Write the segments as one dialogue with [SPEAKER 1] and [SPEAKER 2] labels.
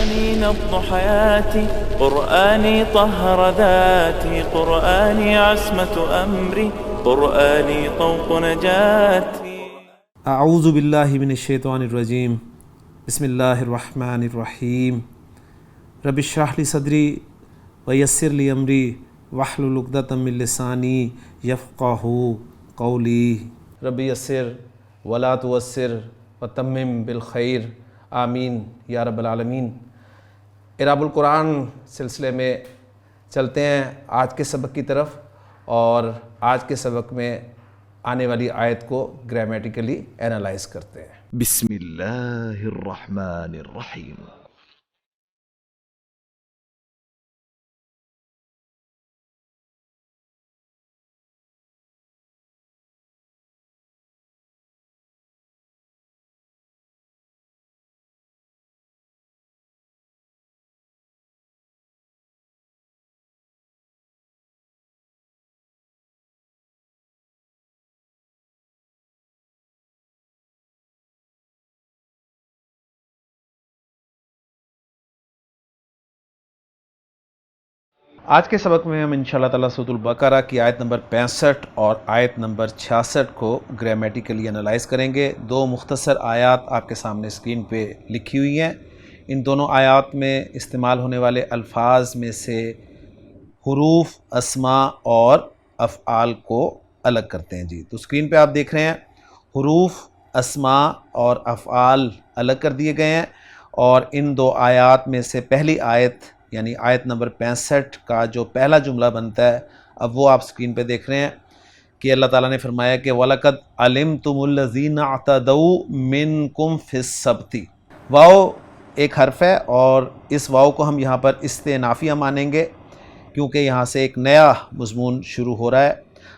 [SPEAKER 1] قرآني نبض حياتي، قرآني طهر ذاتي، قرآني عصمة أمري، قرآني طوق نجاتي.
[SPEAKER 2] اعوذ باللہ من الشیطان الرجیم، بسم اللہ الرحمن الرحیم. رب اشرح لی صدری ویسر لی امری واحلل عقدۃ من لسانی یفقہوا قولی. رب یسر ولا تعسر وتمم بالخیر، آمین یا رب العالمین. اعراب القرآن سلسلے میں چلتے ہیں آج کے سبق کی طرف، اور آج کے سبق میں آنے والی آیت کو گرامیٹیکلی اینالائز کرتے ہیں.
[SPEAKER 3] بسم اللہ الرحمن الرحیم.
[SPEAKER 2] آج کے سبق میں ہم انشاءاللہ تعالیٰ سورۃ البقرہ کی آیت نمبر 65 اور آیت نمبر 66 کو گرامیٹیکلی انالائز کریں گے. دو مختصر آیات آپ کے سامنے اسکرین پہ لکھی ہوئی ہیں. ان دونوں آیات میں استعمال ہونے والے الفاظ میں سے حروف، اسماء اور افعال کو الگ کرتے ہیں. تو اسکرین پہ آپ دیکھ رہے ہیں حروف، اسماء اور افعال الگ کر دیے گئے ہیں، اور ان دو آیات میں سے پہلی آیت یعنی آیت نمبر 65 کا جو پہلا جملہ بنتا ہے، اب وہ آپ سکرین پہ دیکھ رہے ہیں کہ اللہ تعالیٰ نے فرمایا کہ وَلَقَدْ عَلِمْتُمُ الَّذِينَ اعْتَدَوْا مِنْكُمْ فِي السَّبْتِ. واو ایک حرف ہے، اور اس واو کو ہم یہاں پر استئنافیہ مانیں گے کیونکہ یہاں سے ایک نیا مضمون شروع ہو رہا ہے.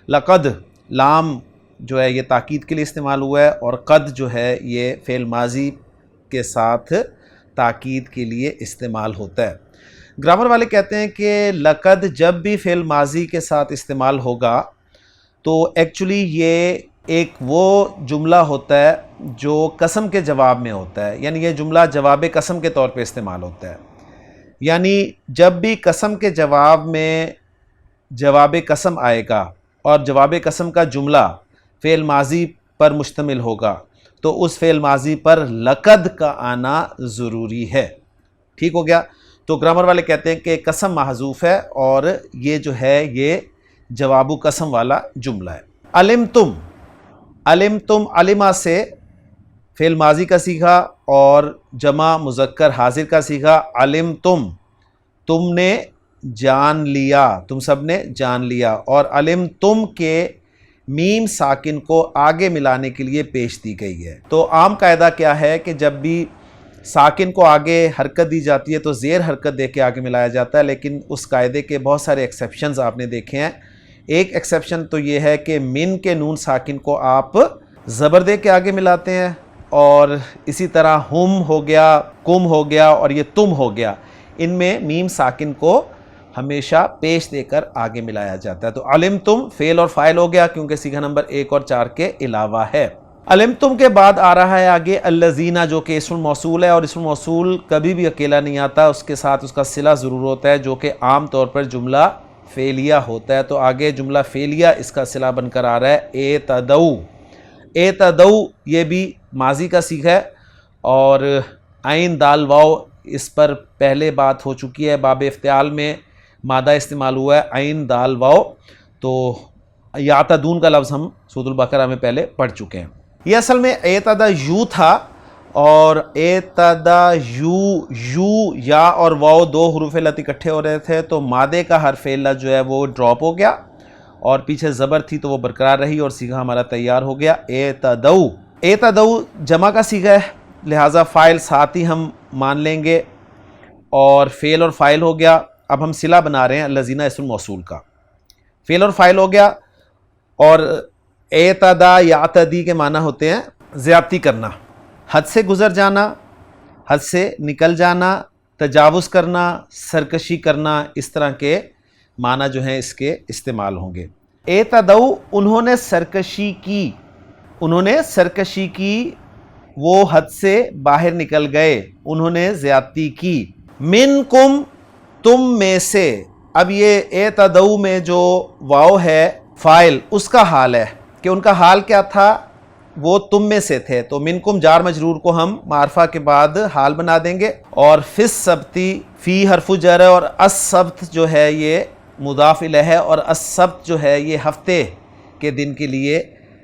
[SPEAKER 2] لقد، لام جو ہے یہ تاکید کے لیے استعمال ہوا ہے، اور قد جو ہے یہ فعل ماضی کے ساتھ تاکید کے لیے استعمال ہوتا ہے. گرامر والے کہتے ہیں کہ لقد جب بھی فعل ماضی کے ساتھ استعمال ہوگا تو ایکچولی یہ ایک وہ جملہ ہوتا ہے جو قسم کے جواب میں ہوتا ہے، یعنی یہ جملہ جواب قسم کے طور پہ استعمال ہوتا ہے. یعنی جب بھی قسم کے جواب میں جواب قسم آئے گا اور جواب قسم کا جملہ فعل ماضی پر مشتمل ہوگا تو اس فعل ماضی پر لقد کا آنا ضروری ہے. ٹھیک ہو گیا؟ تو گرامر والے کہتے ہیں کہ قسم محذوف ہے، اور یہ جو ہے یہ جواب قسم والا جملہ ہے. علمتم، علمتم علمہ سے فعل ماضی کا صیغہ اور جمع مذکر حاضر کا صیغہ. علمتم، تم نے جان لیا، تم سب نے جان لیا. اور علمتم کے میم ساکن کو آگے ملانے کے لیے پیش دی گئی ہے. تو عام قاعدہ کیا ہے کہ جب بھی ساکن کو آگے حرکت دی جاتی ہے تو زیر حرکت دے کے آگے ملایا جاتا ہے، لیکن اس قاعدے کے بہت سارے ایکسیپشنز آپ نے دیکھے ہیں. ایک ایکسیپشن تو یہ ہے کہ من کے نون ساکن کو آپ زبر دے کے آگے ملاتے ہیں، اور اسی طرح ہم ہو گیا، کم ہو گیا، اور یہ تم ہو گیا، ان میں میم ساکن کو ہمیشہ پیش دے کر آگے ملایا جاتا ہے. تو علمتم فعل اور فاعل ہو گیا کیونکہ صیغہ نمبر 1 اور 4 کے علاوہ ہے. علمتم کے بعد آ رہا ہے آگے الذین، جو کہ اسم موصول ہے، اور اسم موصول کبھی بھی اکیلا نہیں آتا، اس کے ساتھ اس کا صلہ ضرور ہوتا ہے جو کہ عام طور پر جملہ فعلیہ ہوتا ہے. تو آگے جملہ فعلیہ اس کا صلہ بن کر آ رہا ہے اعتدوا. اعتدوا یہ بھی ماضی کا صیغہ ہے، اور عین دال واو اس پر پہلے بات ہو چکی ہے. باب افتعال میں مادہ استعمال ہوا ہے عین دال واو. تو یعتدون کا لفظ ہم سورۃ البقرہ میں پہلے پڑھ چکے ہیں. یہ اصل میں اعتدا یو تھا، اور اعتدا یو یا اور واو دو حروف علت اکٹھے ہو رہے تھے، تو مادے کا حرف علت جو ہے وہ ڈراپ ہو گیا، اور پیچھے زبر تھی تو وہ برقرار رہی، اور صیغہ ہمارا تیار ہو گیا اعتدوا. اعتدوا جمع کا صیغہ ہے، لہٰذا فاعل ساتھ ہی ہم مان لیں گے، اور فعل اور فاعل ہو گیا. اب ہم صلہ بنا رہے ہیں الذین اسم موصول کا. فعل اور فاعل ہو گیا، اور اعتدا یعتدی کے معنی ہوتے ہیں زیادتی کرنا، حد سے گزر جانا، حد سے نکل جانا، تجاوز کرنا، سرکشی کرنا، اس طرح کے معنی جو ہیں اس کے استعمال ہوں گے. اعتدوا انہوں نے سرکشی کی، انہوں نے سرکشی کی، وہ حد سے باہر نکل گئے، انہوں نے زیادتی کی. منکم تم میں سے، اب یہ اعتدوا میں جو واو ہے فاعل اس کا حال ہے کہ ان کا حال کیا تھا، وہ تم میں سے تھے، تو منکم جار مجرور کو ہم معرفہ کے بعد حال بنا دیں گے، اور فی السبتی فی حرف جر ہے، اور السبت جو ہے یہ مضاف الیہ ہے، اور السبت جو ہے یہ ہفتے کے دن کے لیے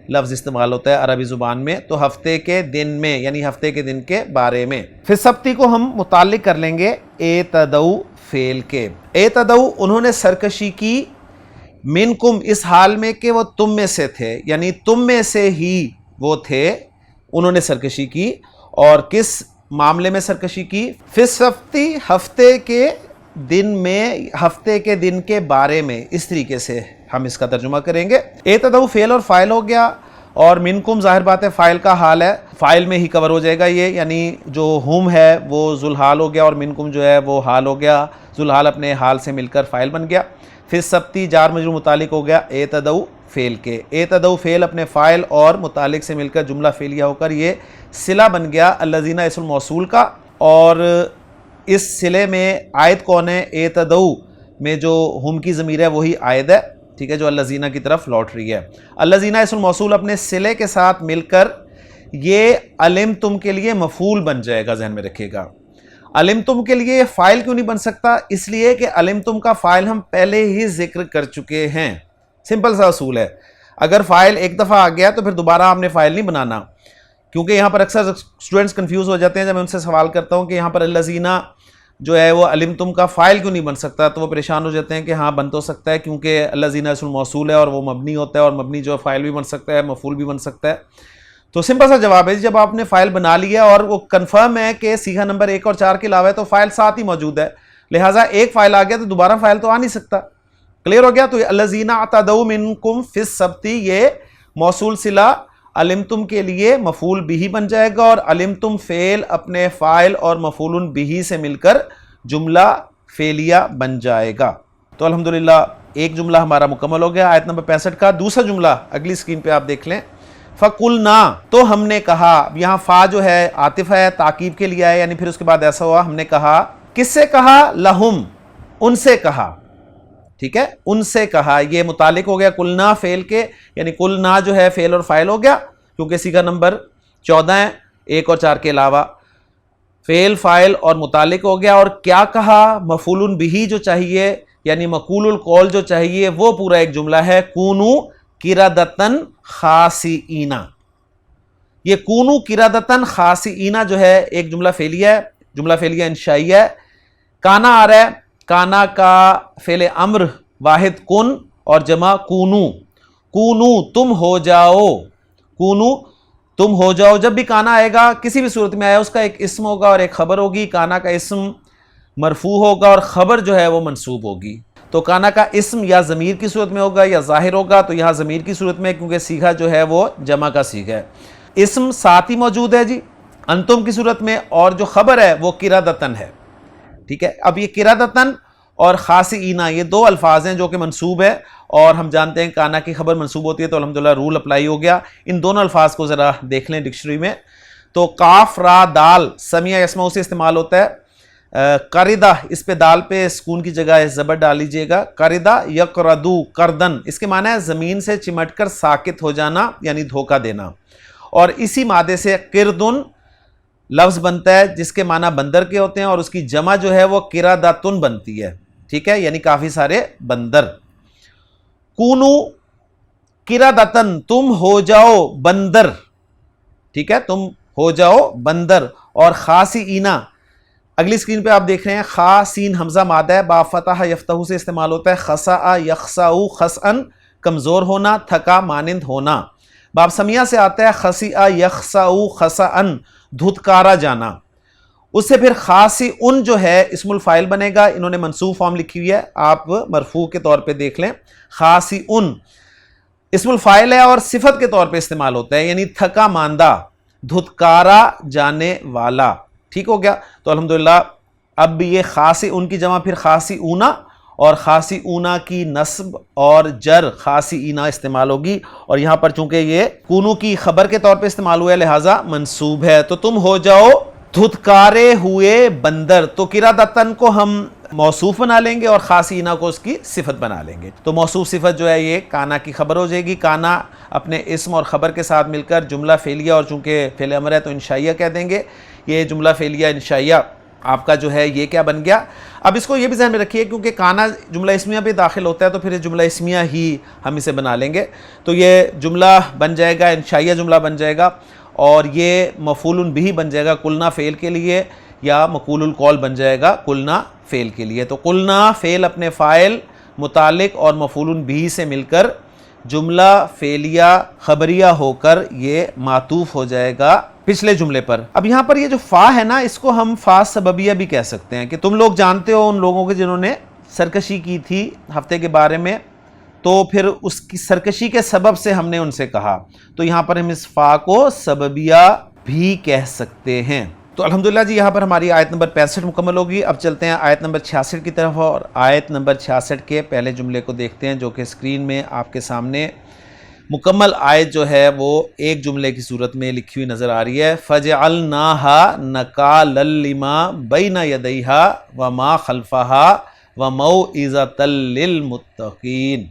[SPEAKER 2] لفظ استعمال ہوتا ہے عربی زبان میں، تو ہفتے کے دن میں یعنی ہفتے کے دن کے بارے میں۔ فی السبتی کو ہم متعلق کر لیں گے اعتدوا فعل کے، اعتدوا انہوں نے سرکشی کی، منکم اس حال میں کہ وہ تم میں سے تھے، یعنی تم میں سے ہی وہ تھے، انہوں نے سرکشی کی، اور کس معاملے میں سرکشی کی؟ فی السبتی ہفتے کے دن میں، ہفتے کے دن کے بارے میں، اس طریقے سے ہم اس کا ترجمہ کریں گے۔ اعتدوا فعل اور فاعل ہو گیا، اور منکم ظاہر بات ہے فاعل کا حال ہے، فاعل میں ہی کور ہو جائے گا یہ، یعنی جو ہم ہے وہ ذوالحال ہو گیا، اور منکم جو ہے وہ حال ہو گیا، ذوالحال اپنے حال سے مل کر فاعل بن گیا۔ فی السبتی جار مجرور متعلق ہو گیا اعتدوا فعل کے، اعتدوا فعل اپنے فاعل اور متعلق سے مل کر جملہ فعلیہ ہو کر یہ صلہ بن گیا الذین اسم الموصول کا، اور اس صلے میں عائد کون ہے؟ اعتدوا میں جو ہم کی ضمیر ہے وہی عائد ہے، ٹھیک ہے، جو الذین کی طرف لوٹ رہی ہے۔ الذین اسم الموصول اپنے صلے کے ساتھ مل کر یہ علمتم کے لیے مفعول بن جائے گا، ذہن میں رکھیے گا۔ علمتم کے لیے فاعل کیوں نہیں بن سکتا؟ اس لیے کہ علمتم کا فاعل ہم پہلے ہی ذکر کر چکے ہیں، سمپل سا اصول ہے، اگر فاعل ایک دفعہ آ گیا تو پھر دوبارہ آپ نے فاعل نہیں بنانا، کیونکہ یہاں پر اکثر اسٹوڈنٹس کنفیوز ہو جاتے ہیں جب میں ان سے سوال کرتا ہوں کہ یہاں پر الذین جو ہے وہ علمتم کا فاعل کیوں نہیں بن سکتا، تو وہ پریشان ہو جاتے ہیں کہ ہاں بن تو سکتا ہے، کیونکہ الذین اسم الموصول ہے اور وہ مبنی ہوتا ہے، اور مبنی جو فاعل بھی بن سکتا ہے، مفعول بھی بن سکتا ہے۔ تو سمپل سا جواب ہے، جب آپ نے فاعل بنا لیا اور وہ کنفرم ہے کہ صیغہ نمبر 1 اور 4 کے علاوہ ہے تو فاعل ساتھ ہی موجود ہے، لہٰذا ایک فاعل آ گیا تو دوبارہ فاعل تو آ نہیں سکتا، کلیئر ہو گیا؟ تو الذین اعتدوا منکم فی السبت یہ موصول صلہ علمتم کے لیے مفعول بھی بن جائے گا، اور علمتم فعل اپنے فاعل اور مفعول بھی سے مل کر جملہ فعلیہ بن جائے گا۔ تو الحمدللہ ایک جملہ ہمارا مکمل ہو گیا آیت نمبر 65 کا۔ دوسرا جملہ اگلی سکرین پہ آپ دیکھ لیں، فَقُلْنَا تو ہم نے کہا، یہاں فا جو ہے عاطف ہے، تعقیب کے لیے ہے، یعنی پھر اس کے بعد ایسا ہوا ہم نے کہا، کس سے کہا؟ لہم ان سے کہا، ٹھیک ہے، ان سے کہا، یہ متعلق ہو گیا قلنا فعل کے، یعنی قلنا جو ہے فعل اور فاعل ہو گیا، کیونکہ صیغہ نمبر 14 ہے 1 اور 4 کے علاوہ، فعل فاعل اور متعلق ہو گیا، اور کیا کہا؟ مفعول بھی جو چاہیے یعنی مقول القول جو چاہیے وہ پورا ایک جملہ ہے، کونو قردۃ خاسئین، یہ کونو قردۃ خاسئین جو ہے ایک جملہ فعلیہ ہے، جملہ فعلیہ انشائیہ ہے، کانا آ رہا ہے، کانا کا فعل امر واحد کن اور جمع کونو، کونو تم ہو جاؤ، کونو تم ہو جاؤ، جب بھی کانا آئے گا کسی بھی صورت میں آیا اس کا ایک اسم ہوگا اور ایک خبر ہوگی، کانا کا اسم مرفوع ہوگا اور خبر جو ہے وہ منصوب ہوگی، تو کانا کا اسم یا ضمیر کی صورت میں ہوگا یا ظاہر ہوگا، تو یہاں ضمیر کی صورت میں کیونکہ صیغہ جو ہے وہ جمع کا صیغہ ہے، اسم ساتھ ہی موجود ہے جی انتم کی صورت میں، اور جو خبر ہے وہ قردۃ ہے، ٹھیک ہے۔ اب یہ قردۃ اور خاسئین یہ دو الفاظ ہیں جو کہ منصوب ہے، اور ہم جانتے ہیں کانا کی خبر منصوب ہوتی ہے، تو الحمدللہ رول اپلائی ہو گیا۔ ان دونوں الفاظ کو ذرا دیکھ لیں ڈکشنری میں، تو کاف را دال سمیع یسمعو سے استعمال ہوتا ہے، قردہ اس پہ دال پہ سکون کی جگہ زبر ڈال لیجئے گا، قردہ یقردو کردن، اس کے معنی ہے زمین سے چمٹ کر ساکت ہو جانا یعنی دھوکہ دینا، اور اسی مادے سے قردن لفظ بنتا ہے جس کے معنی بندر کے ہوتے ہیں، اور اس کی جمع جو ہے وہ قردۃن بنتی ہے، ٹھیک ہے، یعنی کافی سارے بندر۔ کونو قردۃن تم ہو جاؤ بندر، ٹھیک ہے، تم ہو جاؤ بندر، اور خاسئین اگلی سکرین پہ آپ دیکھ رہے ہیں، خا سین حمزہ مادہ ہے، با فتح یفتح سے استعمال ہوتا ہے، خسع یخسع خسعن کمزور ہونا، تھکا مانند ہونا، باب سمیہ سے آتا ہے، خسع یخسع خسعن دھتکارا جانا، اس سے پھر خاسئن جو ہے اسم الفاعل بنے گا، انہوں نے منصوب فارم لکھی ہوئی ہے، آپ مرفوع کے طور پہ دیکھ لیں، خاسئن اسم الفاعل ہے اور صفت کے طور پہ استعمال ہوتا ہے، یعنی تھکا ماندہ، دھتکارا جانے والا، ٹھیک ہو گیا۔ تو الحمدللہ اب بھی یہ خاسئن کی جمع پھر خاسئون، اور خاسئون کی نصب اور جر خاسئین استعمال ہوگی، اور یہاں پر چونکہ یہ کونو کی خبر کے طور پہ استعمال ہوا ہے لہٰذا منصوب ہے، تو تم ہو جاؤ دھتکارے ہوئے بندر، تو قرادتن کو ہم موصوف بنا لیں گے اور خاصینہ کو اس کی صفت بنا لیں گے. تو موصوف صفت جو ہے یہ کانا کی خبر ہو جائے گی. کانا اپنے اسم اور خبر کے ساتھ مل کر جملہ فعلیہ، اور چونکہ فعل امر ہے تو انشائیہ کہہ دیں گے. یہ جملہ فعلیہ انشائیہ آپ کا جو ہے یہ کیا بن گیا. اب اس کو یہ بھی ذہن میں رکھیے کیونکہ کانا جملہ اسمیہ پہ داخل ہوتا ہے تو پھر جملہ اسمیہ ہی ہم اسے بنا لیں گے. تو یہ جملہ بن جائے گا، انشائیہ جملہ بن جائے گا، اور یہ مفعول بہ بن جائے گا قلنا فعل کے لیے، یا مقول القول بن جائے گا قلنا فعل کے لیے. تو قلنا فعل اپنے فاعل، متعلق اور مفعول بہ سے مل کر جملہ فعلیہ خبریہ ہو کر یہ معطوف ہو جائے گا پچھلے جملے پر. اب یہاں پر یہ جو فا ہے نا، اس کو ہم فا سببیہ بھی کہہ سکتے ہیں، کہ تم لوگ جانتے ہو ان لوگوں کے جنہوں نے سرکشی کی تھی ہفتے کے بارے میں، تو پھر اس کی سرکشی کے سبب سے ہم نے ان سے کہا. تو یہاں پر ہم اس فا کو سببیہ بھی کہہ سکتے ہیں. تو الحمدللہ جی یہاں پر ہماری آیت نمبر 65 مکمل ہوگی. اب چلتے ہیں آیت نمبر 66 کی طرف، اور آیت نمبر 66 کے پہلے جملے کو دیکھتے ہیں جو کہ اسکرین میں آپ کے سامنے مکمل آیت جو ہے وہ ایک جملے کی صورت میں لکھی ہوئی نظر آ رہی ہے. فَجَعَلْنَاهَا نَكَالًا لِمَا بَيْنَ يَدَيْهَا وَمَا خَلْفَهَا وَمَوْعِظَةً لِلْمُتَّقِينَ.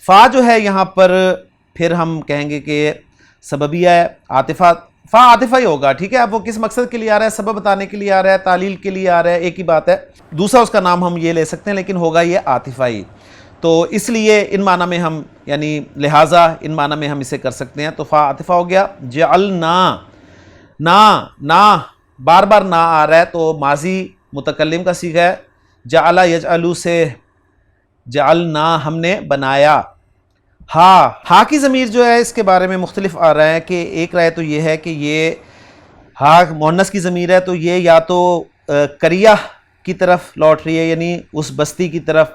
[SPEAKER 2] فا جو ہے یہاں پر پھر ہم کہیں گے کہ سببیہ ہے، عاطفہ، فا عاطفہ ہی ہوگا. ٹھیک ہے، اب وہ کس مقصد کے لیے آ رہا ہے؟ سبب بتانے کے لیے آ رہا ہے، تعلیل کے لیے آ رہا ہے، ایک ہی بات ہے. دوسرا اس کا نام ہم یہ لے سکتے ہیں، لیکن ہوگا یہ عاطفہ ہی. تو اس لیے ان معنی میں ہم، یعنی لہٰذا ان معنی میں ہم اسے کر سکتے ہیں. تو فا عاطفہ ہو گیا. جعلنا، نا بار بار نا آ رہا ہے تو ماضی متکلم کا صیغہ ہے. جعل یجعلو سے جعلنا ہم نے بنایا. ہا کی ضمیر جو ہے اس کے بارے میں مختلف آ رہا ہے، کہ ایک رائے تو یہ ہے کہ یہ ہا مؤنث کی ضمیر ہے تو یہ یا تو قریہ کی طرف لوٹ رہی ہے، یعنی اس بستی کی طرف،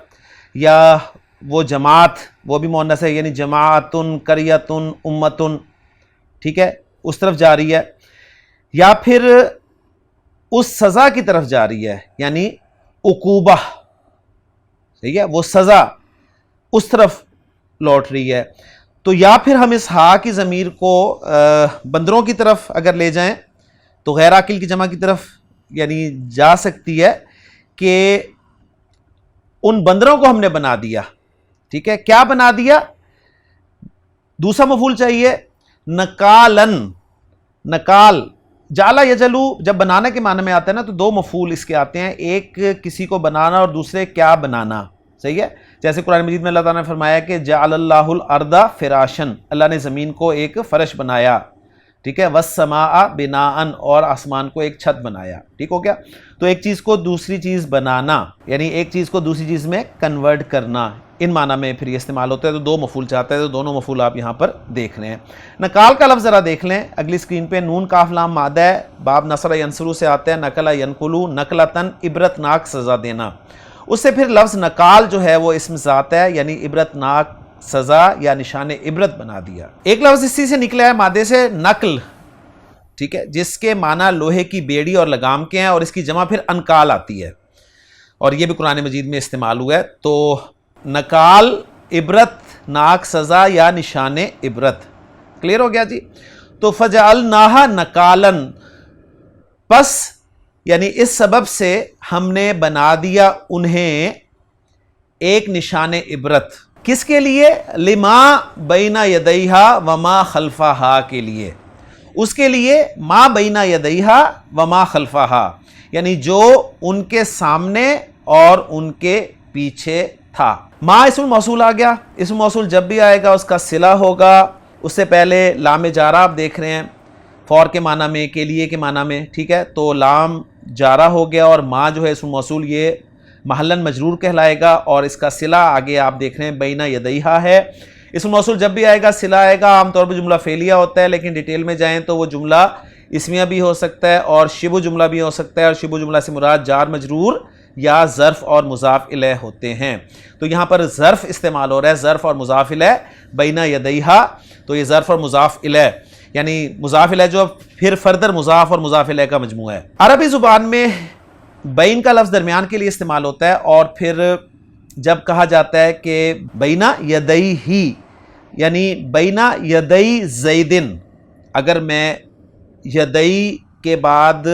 [SPEAKER 2] یا وہ جماعت وہ بھی مؤنث ہے، یعنی جماعتن قریۃن امتن، ٹھیک ہے، اس طرف جا رہی ہے، یا پھر اس سزا کی طرف جا رہی ہے، یعنی عقوبہ، ٹھیک ہے، وہ سزا اس طرف لوٹ رہی ہے. تو یا پھر ہم اس ہا کی ضمیر کو بندروں کی طرف اگر لے جائیں تو غیر عاقل کی جمع کی طرف یعنی جا سکتی ہے، کہ ان بندروں کو ہم نے بنا دیا. ٹھیک ہے، کیا بنا دیا؟ دوسرا مفعول چاہیے. نکالن، نکال، جالا یجلو جب بنانا کے معنی میں آتا ہے نا تو دو مفعول اس کے آتے ہیں، ایک کسی کو بنانا اور دوسرے کیا بنانا. صحیح ہے، جیسے قرآن مجید میں اللہ تعالیٰ نے فرمایا کہ جعل اللہ الارض فراشن، اللہ نے زمین کو ایک فرش بنایا. ٹھیک ہے، والسماء بناء، اور آسمان کو ایک چھت بنایا. ٹھیک ہو گیا. تو ایک چیز کو دوسری چیز بنانا، یعنی ایک چیز کو دوسری چیز میں کنورٹ کرنا، ان معنی میں پھر یہ استعمال ہوتا ہے. تو دو مفعول چاہتا ہے تو دونوں مفعول آپ یہاں پر دیکھ لیں. نکال کا لفظ ذرا دیکھ لیں اگلی اسکرین پہ. نون کاف لام مادہ ہے، باب نصر ینصرو سے آتا ہے، نقل ینقلو، نقلتن عبرت ناک سزا دینا. اس سے پھر لفظ نکال جو ہے وہ اسم ذات ہے، یعنی عبرت ناک سزا یا نشان عبرت بنا دیا. ایک لفظ اسی سے نکلا ہے مادے سے، نقل، ٹھیک ہے، جس کے معنی لوہے کی بیڑی اور لگام کے ہیں، اور اس کی جمع پھر انکال آتی ہے، اور یہ بھی قرآن مجید میں استعمال ہوا ہے. تو نکال عبرت ناک سزا یا نشان عبرت. کلیئر ہو گیا جی. تو فجعلناہا نکالن، پس یعنی اس سبب سے ہم نے بنا دیا انہیں ایک نشان عبرت. کس کے لیے؟ لما بین یدیہا وما خلفہا کے لیے. اس کے لیے ما بین یدیہا وما خلفہا، یعنی جو ان کے سامنے اور ان کے پیچھے تھا. ما اسم موصول آ گیا. اسم موصول جب بھی آئے گا اس کا صلہ ہوگا. اس سے پہلے لام جارہ آپ دیکھ رہے ہیں، فور کے معنی میں، کے لیے کے معنی میں. ٹھیک ہے، تو لام جارہ ہو گیا، اور ما جو ہے اسم موصول یہ محلن مجرور کہلائے گا، اور اس کا صلہ آگے آپ دیکھ رہے ہیں بین یدیہا ہے. اسم موصول جب بھی آئے گا صلہ آئے گا. عام طور پہ جملہ فعلیہ ہوتا ہے، لیکن ڈیٹیل میں جائیں تو وہ جملہ اسمیہ بھی ہو سکتا ہے اور شبہ جملہ بھی ہو سکتا ہے، اور شبہ جملہ سے مراد جار مجرور یا ظرف اور مضاف الیہ ہوتے ہیں. تو یہاں پر ظرف استعمال ہو رہا ہے، ظرف اور مضاف الیہ بین یدیہا. تو یہ ظرف اور مضاف الیہ، یعنی مضاف الیہ جو پھر فردر مضاف اور مضاف الیہ کا مجموعہ ہے. عربی زبان میں بین کا لفظ درمیان کے لیے استعمال ہوتا ہے، اور پھر جب کہا جاتا ہے کہ بین یدیہ، یعنی بین یدی زیدن، اگر میں یدی کے بعد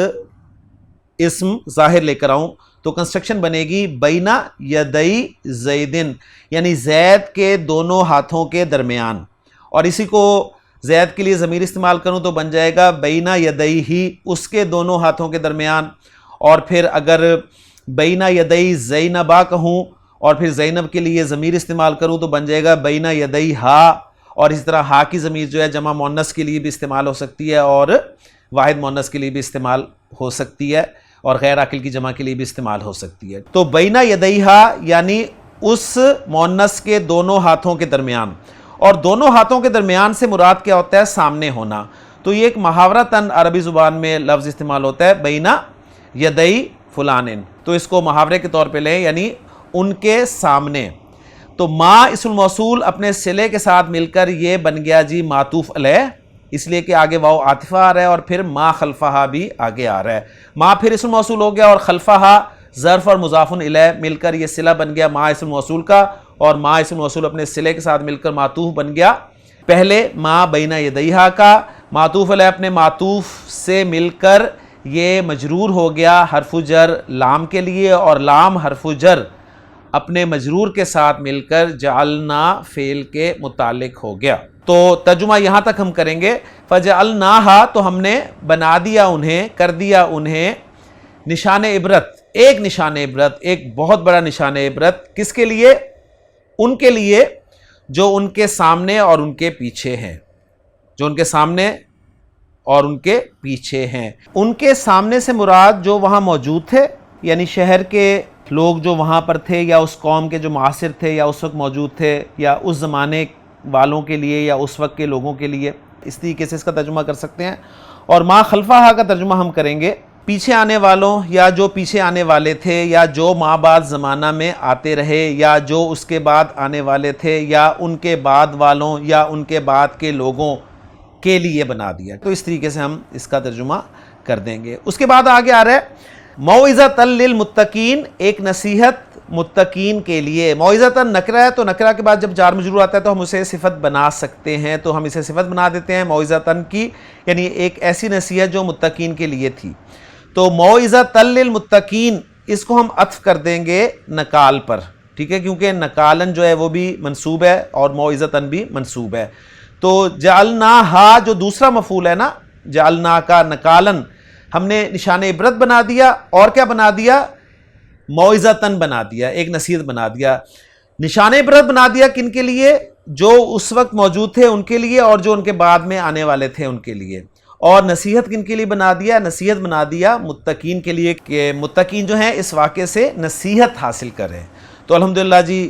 [SPEAKER 2] اسم ظاہر لے کر آؤں تو کنسٹرکشن بنے گی بینا یدئی زیدن، یعنی زید کے دونوں ہاتھوں کے درمیان، اور اسی کو زید کے لیے ضمیر استعمال کروں تو بن جائے گا بینا یدئی ہی، اس کے دونوں ہاتھوں کے درمیان. اور پھر اگر بینا یدئی زینبا کہوں اور پھر زینب کے لیے ضمیر استعمال کروں تو بن جائے گا بینا یدئی ہا. اور اس طرح ہا کی ضمیر جو ہے جمع مؤنث کے لیے بھی استعمال ہو سکتی ہے اور واحد مؤنث کے لیے بھی استعمال ہو سکتی ہے اور غیر عاقل کی جمع کے لیے بھی استعمال ہو سکتی ہے. تو بینا یدئی ہا یعنی اس مؤنث کے دونوں ہاتھوں کے درمیان، اور دونوں ہاتھوں کے درمیان سے مراد کیا ہوتا ہے؟ سامنے ہونا. تو یہ ایک محاورتاً عربی زبان میں لفظ استعمال ہوتا ہے بینا یدئی فلانن، تو اس کو محاورے کے طور پہ لیں یعنی ان کے سامنے. تو ما اسم الموصول اپنے صلے کے ساتھ مل کر یہ بن گیا جی معطوف علیہ، اس لیے کہ آگے واو عاطفہ آ رہا ہے اور پھر ما خلفہا بھی آگے آ رہا ہے. ما پھر اسم موصول ہو گیا اور خلفہا ظرف اور مضاف الیہ مل کر یہ صلہ بن گیا ما اسم موصول کا، اور ما اسم موصول اپنے صلے کے ساتھ مل کر معطوف بن گیا پہلے ما بینا یدیہا کا. معطوف علیہ اپنے معطوف سے مل کر یہ مجرور ہو گیا حرف جر لام کے لیے، اور لام حرف جر اپنے مجرور کے ساتھ مل کر جعلنا فعل کے متعلق ہو گیا. تو ترجمہ یہاں تک ہم کریں گے. فجعلناہا تو ہم نے بنا دیا انہیں، کر دیا انہیں نشان عبرت، ایک نشان عبرت، ایک بہت بڑا نشان عبرت. کس کے لیے؟ ان کے لیے جو ان کے سامنے اور ان کے پیچھے ہیں، جو ان کے سامنے اور ان کے پیچھے ہیں. ان کے سامنے سے مراد جو وہاں موجود تھے، یعنی شہر کے لوگ جو وہاں پر تھے یا اس قوم کے جو معاصر تھے یا اس وقت موجود تھے یا اس زمانے والوں کے لیے یا اس وقت کے لوگوں کے لیے، اس طریقے سے اس کا ترجمہ کر سکتے ہیں. اور ما خلفہا کا ترجمہ ہم کریں گے پیچھے آنے والوں، یا جو پیچھے آنے والے تھے، یا جو ما بعد زمانہ میں آتے رہے، یا جو اس کے بعد آنے والے تھے، یا ان کے بعد والوں یا ان کے بعد کے لوگوں کے لیے بنا دیا. تو اس طریقے سے ہم اس کا ترجمہ کر دیں گے. اس کے بعد آگے آ رہا ہے موعظۃ للمتقین، ایک نصیحت متقین کے لیے. موعظۃ نکرہ ہے تو نکرہ کے بعد جب جار مجرور آتا ہے تو ہم اسے صفت بنا سکتے ہیں، تو ہم اسے صفت بنا دیتے ہیں موعظۃ کی، یعنی ایک ایسی نصیحت جو متقین کے لیے تھی. تو موعظۃ للمتقین اس کو ہم عطف کر دیں گے نکال پر، ٹھیک ہے، کیونکہ نکالن جو ہے وہ بھی منصوب ہے اور موعظۃ بھی منصوب ہے. تو جعلناہا جو دوسرا مفعول ہے نا، جعلنا کا نکالن، ہم نے نشان عبرت بنا دیا، اور کیا بنا دیا؟ موعظۃً بنا دیا، ایک نصیحت بنا دیا. نشان عبرت بنا دیا کن کے لیے؟ جو اس وقت موجود تھے ان کے لیے اور جو ان کے بعد میں آنے والے تھے ان کے لیے. اور نصیحت کن کے لیے بنا دیا؟ نصیحت بنا دیا متقین کے لیے کہ متقین جو ہیں اس واقعے سے نصیحت حاصل کریں. تو الحمدللہ جی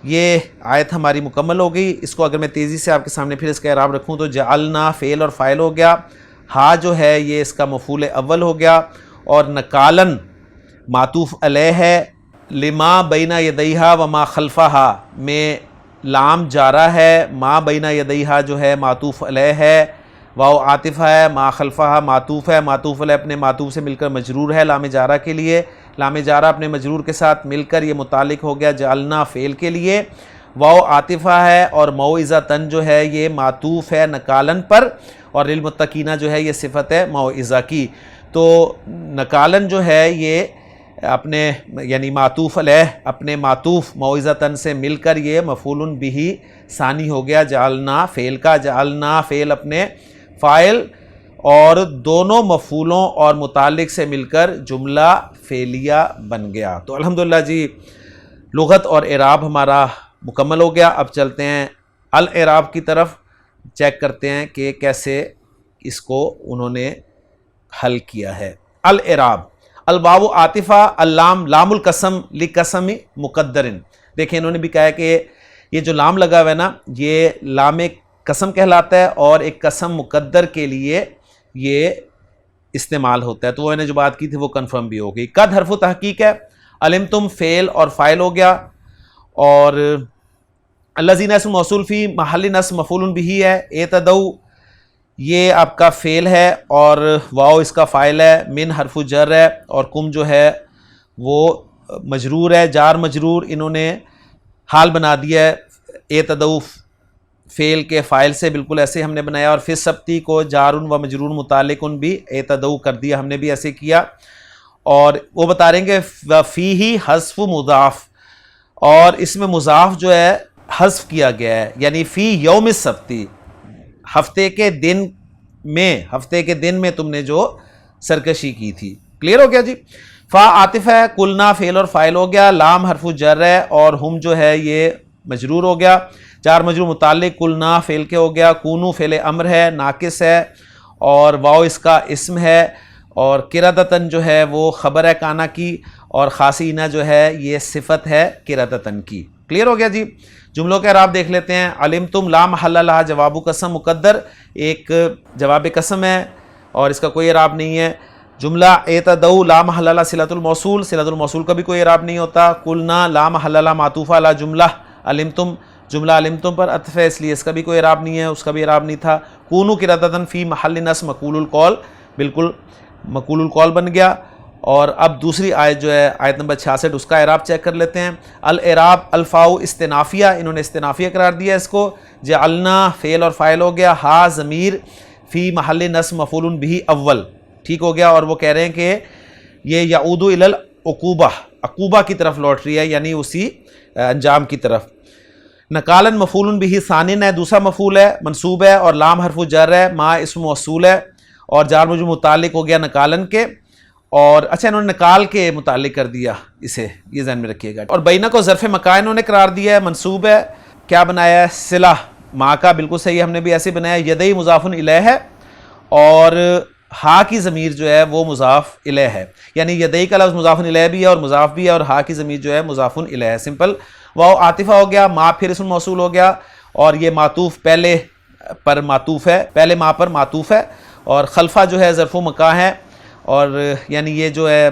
[SPEAKER 2] یہ آیت ہماری مکمل ہو گئی. اس کو اگر میں تیزی سے آپ کے سامنے پھر اس کا اعراب رکھوں تو جعلنا فعل اور فاعل ہو گیا، ہا جو ہے یہ اس کا مفعول اول ہو گیا، اور نکالن معطوف علیہ ہے. لما بین یدیہا وما خلفہا میں لام جارہ ہے، ما بین یدیہا جو ہے معطوف علیہ ہے، واو عاطفہ ہے، ما خلفہا معطوف ہے. معطوف علیہ اپنے معطوف سے مل کر مجرور ہے لام جارہ کے لیے، لام جارہ اپنے مجرور کے ساتھ مل کر یہ متعلق ہو گیا جعلنا فعل کے لیے. واو عاطفہ ہے اور موعظۃً جو ہے یہ معطوف ہے نکالن پر، اور للمتقین جو ہے یہ صفت ہے موعظہ کی. تو نکالن جو ہے یہ اپنے یعنی معطوف علیہ اپنے معطوف موعظۃً سے مل کر یہ مفعول بہ ثانی ہو گیا جعلنا فعل کا. جعلنا فعل اپنے فاعل اور دونوں مفعولوں اور متعلق سے مل کر جملہ فعلیہ بن گیا. تو الحمدللہ جی لغت اور اعراب ہمارا مکمل ہو گیا. اب چلتے ہیں الاعراب کی طرف، چیک کرتے ہیں کہ کیسے اس کو انہوں نے حل کیا ہے. الاعراب، الواو عاطفہ، اللام لام القسم لقسم مقدرن. دیکھیں انہوں نے بھی کہا ہے کہ یہ جو لام لگا ہوا ہے نا یہ لام قسم کہلاتا ہے اور ایک قسم مقدر کے لیے یہ استعمال ہوتا ہے. تو وہ انہیں جو بات کی تھی وہ کنفرم بھی ہو گئی. قد حرف تحقیق ہے، علمتم فعل اور فاعل ہو گیا، اور الذین اسم موصول فی محل نصب مفعول بہ ہے. اعتدوا یہ آپ کا فعل ہے اور واو اس کا فاعل ہے، من حرف جر ہے، اور کم جو ہے وہ مجرور ہے، جار مجرور انہوں نے حال بنا دیا ہے. اعتدوا فعل کے فاعل سے بالکل ایسے ہم نے بنایا، اور فی السبتی کو جار و مجرور متعلق بھی اعتدوا کر دیا، ہم نے بھی ایسے کیا. اور وہ بتا رہے ہیں کہ فیہ حذف مضاف، اور اس میں مضاف جو ہے حذف کیا گیا ہے، یعنی فی یوم السبت، ہفتے کے دن میں تم نے جو سرکشی کی تھی. کلیئر ہو گیا جی. فا عاطف ہے، کلنا فعل اور فاعل ہو گیا، لام حرف جر ہے اور ہم جو ہے یہ مجرور ہو گیا. جار مجرور متعلق کلنا فعل کے ہو گیا، کونو فعل امر ہے ناقص ہے، اور واو اس کا اسم ہے، اور قردتن جو ہے وہ خبر ہے کانا کی، اور خاسینہ جو ہے یہ صفت ہے قردتن کی. کلیئر ہو گیا جی. جملوں کے اعراب دیکھ لیتے ہیں. علمتم لا محل لہا جواب قسم مقدر، ایک جواب قسم ہے اور اس کا کوئی اعراب نہیں ہے. جملہ اعتدوا لا محل لہا صلۃ الموصول، صلۃ الموصول کا بھی کوئی اعراب نہیں ہوتا. قلنا لا محل لہا معطوف علی جملہ علمتم، جملہ علمتم پر عطف ہے اس لیے اس کا بھی کوئی اعراب نہیں ہے، اس کا بھی اعراب نہیں تھا. کونوا قردۃ فی محل نصب مقول القول، بالکل مقول القول بن گیا. اور اب دوسری آیت جو ہے آیت نمبر 66 اس کا اعراب چیک کر لیتے ہیں. الاعراب الفاء استنافیہ، انہوں نے استنافیہ قرار دیا اس کو. جعلنا فعل اور فاعل ہو گیا، ہا ضمیر فی محل نصب مفعول بہ اول، ٹھیک ہو گیا. اور وہ کہہ رہے ہیں کہ یہ یعود الی العقوبہ، عقوبہ کی طرف لوٹ رہی ہے، یعنی اسی انجام کی طرف. نقالن مفعول بہ ثانٍ ہے، دوسرا مفعول ہے منصوب ہے، اور لام حرف جر ہے، ما اسم موصول ہے، اور جار مجرور متعلق ہو گیا نقالن کے. اور اچھا انہوں نے نکال کے متعلق کر دیا، اسے یہ ذہن میں رکھیے گا. اور بینہ کو ظرف مکان انہوں نے قرار دیا ہے، منصوب ہے، کیا بنایا ہے صلہ ما کا، بالکل صحیح ہم نے بھی ایسے بنایا. یدئی مضاف الیہ ہے اور ہا کی ضمیر جو ہے وہ مضاف الیہ ہے، یعنی یدئی کا لفظ مضاف الیہ بھی ہے اور مضاف بھی ہے، اور ہا کی ضمیر جو ہے مضاف الیہ ہے. سمپل. واو عاطفہ ہو گیا، ما پھر اسم موصول ہو گیا، اور یہ معطوف پہلے پر معطوف ہے، پہلے ما پر معطوف ہے. اور خلفہ جو ہے ظرف و مکان ہے، اور یعنی یہ جو ہے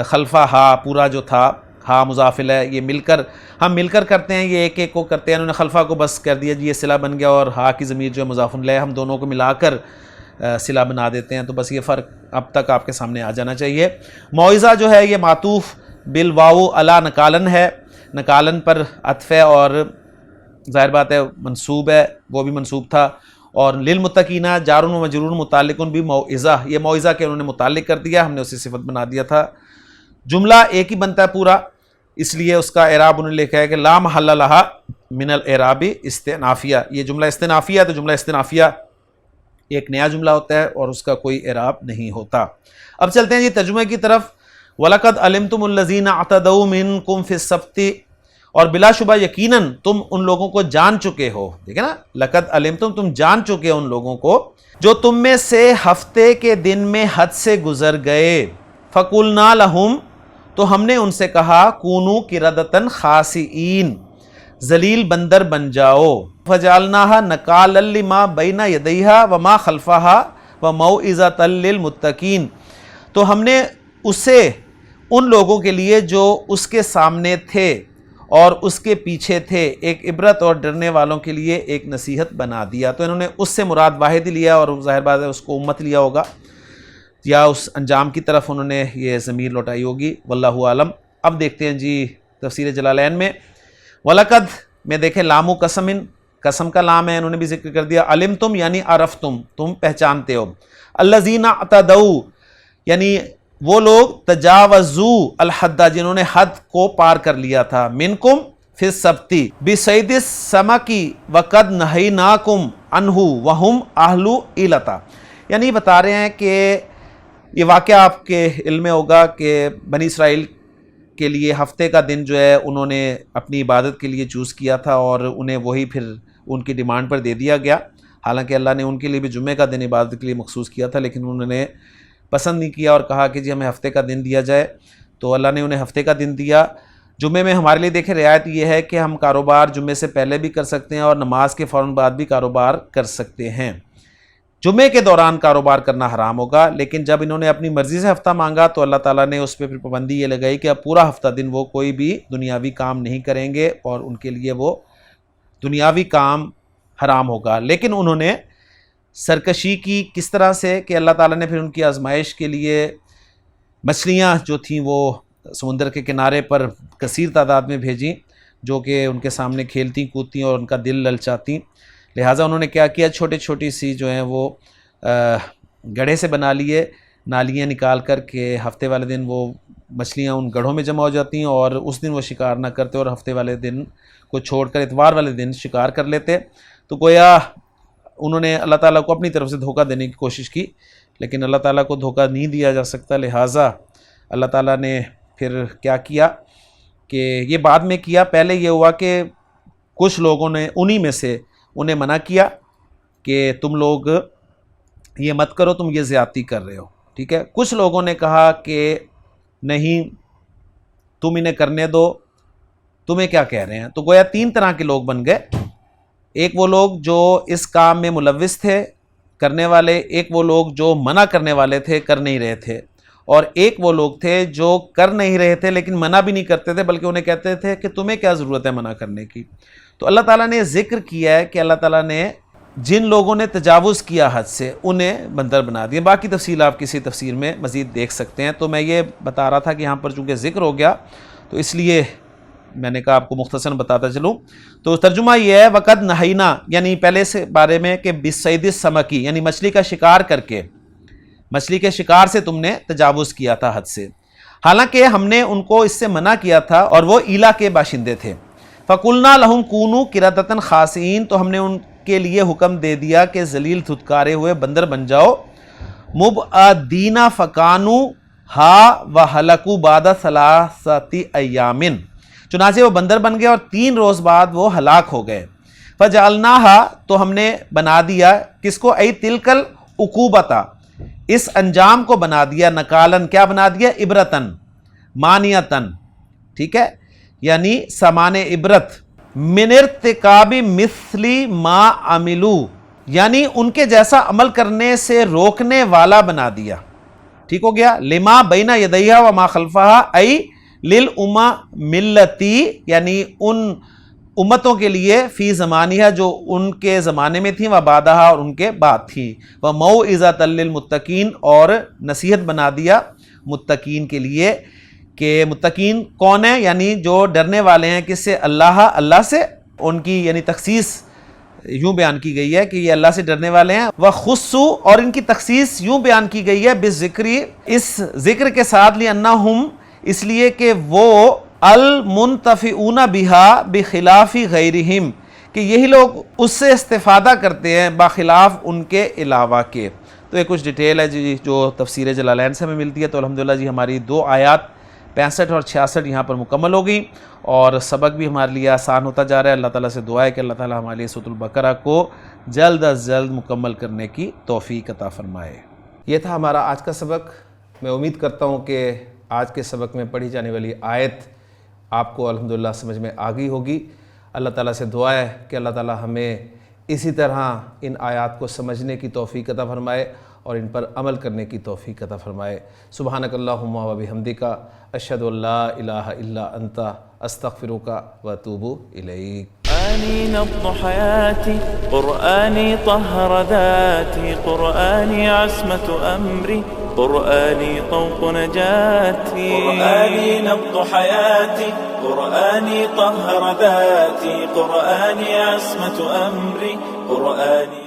[SPEAKER 2] خلفہ ہا پورا جو تھا، ہا مضاف الیہ، یہ ہم مل کر کرتے ہیں، یہ ایک ایک کو کرتے ہیں. انہوں نے خلفہ کو بس کر دیا جی یہ صلہ بن گیا، اور ہا کی ضمیر جو ہے مضاف الیہ، ہم دونوں کو ملا کر صلہ بنا دیتے ہیں. تو بس یہ فرق اب تک آپ کے سامنے آ جانا چاہیے. موعظہ جو ہے یہ معطوف بالواو علی نکالن ہے، نکالن پر عطف ہے، اور ظاہر بات ہے منصوب ہے، وہ بھی منصوب تھا. اور للمتقین جار و مجرور متعلق بھی موعظہ، یہ موعظہ کے انہوں نے متعلق کر دیا، ہم نے اسی صفت بنا دیا تھا. جملہ ایک ہی بنتا ہے پورا، اس لیے اس کا اعراب انہوں نے لکھا ہے کہ لا محل لہا من الاعراب استنافیہ. یہ جملہ استنافیہ ہے، تو جملہ استنافیہ ایک نیا جملہ ہوتا ہے اور اس کا کوئی اعراب نہیں ہوتا. اب چلتے ہیں جی ترجمے کی طرف. وَلَقَدْ عَلِمْتُمُ الَّذِينَ اعْتَدَوْا مِنْكُمْ فِي السَّبْتِ، اور بلا شبہ یقیناً تم ان لوگوں کو جان چکے ہو. دیکھیں نا، لقد علمتم، تم جان چکے ہو ان لوگوں کو جو تم میں سے ہفتے کے دن میں حد سے گزر گئے. فَقُلْنَا لَهُمْ، تو ہم نے ان سے کہا کونوا قردۃ خاسئین، ذلیل بندر بن جاؤ. فَجَعَلْنَاهَا نَكَالًا لِمَا بَيْنَ يَدَيْهَا وَمَا خَلْفَهَا وَمَوْعِظَةً لِلْمُتَّقِينَ، تو ہم نے اسے ان لوگوں کے لیے جو اس کے سامنے تھے اور اس کے پیچھے تھے، ایک عبرت اور ڈرنے والوں کے لیے ایک نصیحت بنا دیا. تو انہوں نے اس سے مراد واحد ہی لیا، اور ظاہر بات ہے اس کو امت لیا ہوگا، یا اس انجام کی طرف انہوں نے یہ ضمیر لوٹائی ہوگی، واللہ عالم. اب دیکھتے ہیں جی تفسیر جلالین میں. وَلَقَدْ میں دیکھیں لام و قسم کا لام ہے، انہوں نے بھی ذکر کر دیا. علمتم یعنی عرفتم، تم پہچانتے ہو. الذین اعتدوا یعنی وہ لوگ تجاوزوا الحد، جنہوں نے حد کو پار کر لیا تھا. منکم فی السبت بصید السمک وقد نہیناکم عنہ وہم اہل ایلتا، یعنی بتا رہے ہیں کہ یہ واقعہ آپ کے علم میں ہوگا کہ بنی اسرائیل کے لیے ہفتے کا دن جو ہے انہوں نے اپنی عبادت کے لیے چوز کیا تھا، اور انہیں وہی پھر ان کی ڈیمانڈ پر دے دیا گیا. حالانکہ اللہ نے ان کے لیے بھی جمعے کا دن عبادت کے لیے مخصوص کیا تھا، لیکن انہوں نے پسند نہیں کیا اور کہا کہ جی ہمیں ہفتے کا دن دیا جائے. تو اللہ نے انہیں ہفتے کا دن دیا. جمعے میں ہمارے لیے دیکھیں رعایت یہ ہے کہ ہم کاروبار جمعے سے پہلے بھی کر سکتے ہیں اور نماز کے فوراً بعد بھی کاروبار کر سکتے ہیں. جمعے کے دوران کاروبار کرنا حرام ہوگا، لیکن جب انہوں نے اپنی مرضی سے ہفتہ مانگا تو اللہ تعالیٰ نے اس پہ پھر پابندی یہ لگائی کہ اب پورا ہفتہ دن وہ کوئی بھی دنیاوی کام نہیں کریں گے، اور ان کے لیے وہ دنیاوی کام حرام ہوگا. لیکن انہوں نے سرکشی کی کس طرح سے کہ اللہ تعالیٰ نے پھر ان کی آزمائش کے لیے مچھلیاں جو تھیں وہ سمندر کے کنارے پر کثیر تعداد میں بھیجیں، جو کہ ان کے سامنے کھیلتی کودتی اور ان کا دل للچاتی. لہٰذا انہوں نے کیا کیا، چھوٹی سی جو ہیں وہ گڑھے سے بنا لیے نالیاں نکال کر کے ہفتے والے دن وہ مچھلیاں ان گڑھوں میں جمع ہو جاتی ہیں اور اس دن وہ شکار نہ کرتے اور ہفتے والے دن کو چھوڑ کر اتوار والے دن شکار کر لیتے. تو گویا انہوں نے اللہ تعالیٰ کو اپنی طرف سے دھوکہ دینے کی کوشش کی، لیکن اللہ تعالیٰ کو دھوکہ نہیں دیا جا سکتا. لہٰذا اللہ تعالیٰ نے پھر کیا کیا کہ یہ بعد میں کیا. پہلے یہ ہوا کہ کچھ لوگوں نے انہی میں سے انہیں منع کیا کہ تم لوگ یہ مت کرو، تم یہ زیادتی کر رہے ہو. ٹھیک ہے، کچھ لوگوں نے کہا کہ نہیں تم انہیں کرنے دو، تمہیں کیا کہہ رہے ہیں. تو گویا 3 طرح کے لوگ بن گئے. ایک وہ لوگ جو اس کام میں ملوث تھے کرنے والے، ایک وہ لوگ جو منع کرنے والے تھے کر نہیں رہے تھے، اور ایک وہ لوگ تھے جو کر نہیں رہے تھے لیکن منع بھی نہیں کرتے تھے بلکہ انہیں کہتے تھے کہ تمہیں کیا ضرورت ہے منع کرنے کی. تو اللہ تعالیٰ نے ذکر کیا ہے کہ اللہ تعالیٰ نے جن لوگوں نے تجاوز کیا حد سے انہیں بندر بنا دیا. باقی تفصیل آپ کسی تفسیر میں مزید دیکھ سکتے ہیں. تو میں یہ بتا رہا تھا کہ یہاں پر چونکہ ذکر ہو گیا تو اس لیے میں نے کہا آپ کو مختصراً بتاتا چلوں. تو ترجمہ یہ ہے وقد نہینا، یعنی پہلے سے بارے میں کہ بصید السمکی، یعنی مچھلی کا شکار کر کے، مچھلی کے شکار سے تم نے تجاوز کیا تھا حد سے، حالانکہ ہم نے ان کو اس سے منع کیا تھا اور وہ ایلا کے باشندے تھے. فَقُلْنَا لَهُمْ كُونُوا قِرَدَةً خَاسِئِينَ، تو ہم نے ان کے لیے حکم دے دیا کہ ذلیل دھتکارے ہوئے بندر بن جاؤ. مُبْعَدِينَ فَكَانُوا ہا وَهَلَكُوا بَعْدَ 3 أَيَّامٍ، چنانچہ وہ بندر بن گئے اور 3 روز بعد وہ ہلاک ہو گئے. فَجَعَلْنَاهَا، تو ہم نے بنا دیا کس کو، ای تِلْکَ الْعُقُوبَةَ، اس انجام کو بنا دیا، نکالن، کیا بنا دیا، عبرتن، مانیتن. ٹھیک ہے، یعنی سامان عبرت، من ارتکاب مثل ما عملو، یعنی ان کے جیسا عمل کرنے سے روکنے والا بنا دیا. ٹھیک ہو گیا. لما بین یدیہا وما خلفہا، ای للامتی، یعنی ان امتوں کے لیے فی زمانیہ جو ان کے زمانے میں تھیں، و بعدہا، اور ان کے بعد تھیں، و موعظۃ للمتقین، اور نصیحت بنا دیا متقین کے لیے. کہ متقین کون ہیں، یعنی جو ڈرنے والے ہیں کس سے، اللہ سے. ان کی یعنی تخصیص یوں بیان کی گئی ہے کہ یہ اللہ سے ڈرنے والے ہیں. وخصو، اور ان کی تخصیص یوں بیان کی گئی ہے بالذکری، اس ذکر کے ساتھ، لأنہم، اس لیے کہ وہ المنتفعون بہا بخلاف غیرہم، کہ یہی لوگ اس سے استفادہ کرتے ہیں بخلاف ان کے علاوہ کے. تو یہ کچھ ڈیٹیل ہے جی جو تفسیر جلالین سے ہمیں ملتی ہے. تو الحمدللہ جی ہماری 2 آیات 65 اور 66 یہاں پر مکمل ہو گئی اور سبق بھی ہمارے لیے آسان ہوتا جا رہا ہے. اللہ تعالیٰ سے دعا ہے کہ اللہ تعالیٰ ہمارے لیے سورۃ البقرہ کو جلد از جلد مکمل کرنے کی توفیق عطا فرمائے. یہ تھا ہمارا آج کا سبق. میں امید کرتا ہوں کہ آج کے سبق میں پڑھی جانے والی آیت آپ کو الحمدللہ سمجھ میں آ گئی ہوگی. اللہ تعالیٰ سے دعا ہے کہ اللہ تعالیٰ ہمیں اسی طرح ان آیات کو سمجھنے کی توفیق عطا فرمائے اور ان پر عمل کرنے کی توفیق عطا فرمائے. سبحانک اللہم و بحمدک، اشہد ان لا الہ الا انت، استغفرک و اتوب الیک.
[SPEAKER 1] قرآني نبض حياتي، قرآني طهر ذاتي، قرآني عصمة أمري، قرآني طوق نجاتي. قرآني نبض حياتي، قرآني طهر ذاتي، قرآني عصمة أمري، قرآني